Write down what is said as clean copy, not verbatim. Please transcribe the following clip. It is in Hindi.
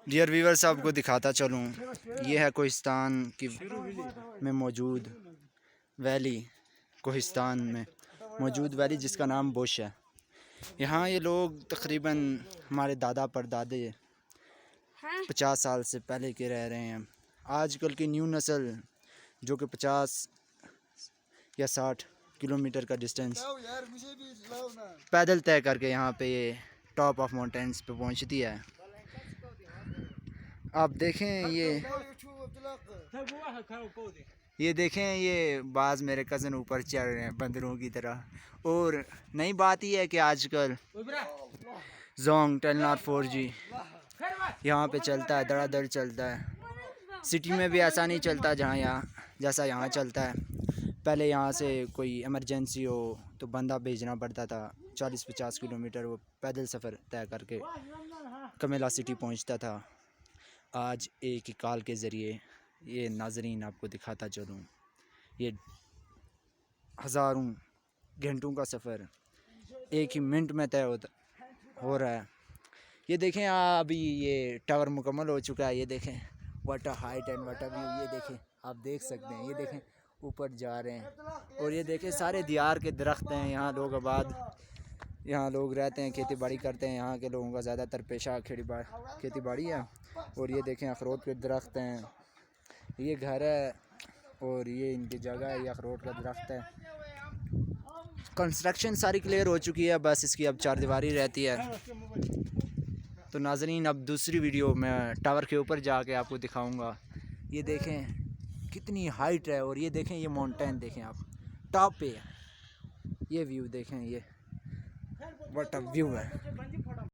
डियर व्यूअर्स, आपको दिखाता चलूँ, ये है कोहिस्तान की में मौजूद वैली, कोहिस्तान में मौजूद वैली जिसका नाम बुश है। यहाँ ये लोग तकरीबन हमारे दादा परदादे 50 साल से पहले के रह रहे हैं। आजकल की न्यू नस्ल जो कि 50 या 60 किलोमीटर का डिस्टेंस पैदल तय करके यहाँ पे ये टॉप ऑफ माउंटेन्स पे पहुँचती है। आप देखें ये देखें, ये बाज़ मेरे कज़न ऊपर चढ़ रहे हैं बंदरों की तरह। और नई बात यह है कि आजकल जोंग टेलनॉर 4G यहाँ पे चलता है, धड़ाधड़ चलता है। सिटी में भी ऐसा नहीं चलता जैसा यहाँ चलता है। पहले यहाँ से कोई इमरजेंसी हो तो बंदा भेजना पड़ता था 40-50 किलोमीटर, वो पैदल सफ़र तय करके कमेला सिटी पहुँचता था। आज एक ही कॉल के ज़रिए ये नाज़रीन आपको दिखाता चलूँ, ये हज़ारों घंटों का सफ़र एक ही मिनट में तय हो रहा है। ये देखें, अभी ये टावर मुकम्मल हो चुका है। ये देखें what a height and what a view. ये देखें, आप देख सकते हैं, ये देखें ऊपर जा रहे हैं। और ये देखें सारे दियार के दरख्त हैं। यहाँ लोग आबाद, यहाँ लोग रहते हैं, खेती बाड़ी करते हैं। यहाँ के लोगों का ज़्यादातर पेशा खेती बाड़ी है। और ये देखें अखरोट के दरख्त हैं, ये घर है और ये इनकी जगह है, ये अखरोट का दरख्त है। कंस्ट्रक्शन सारी क्लियर हो चुकी है, बस इसकी अब चारदीवारी रहती है। तो नाज़रीन, अब दूसरी वीडियो मैं टावर के ऊपर जाके आपको दिखाऊंगा। ये देखें कितनी हाइट है और ये देखें ये माउंटेन देखें, आप टॉप पे है। ये व्यू देखें, ये व्हाट अ व्यू है।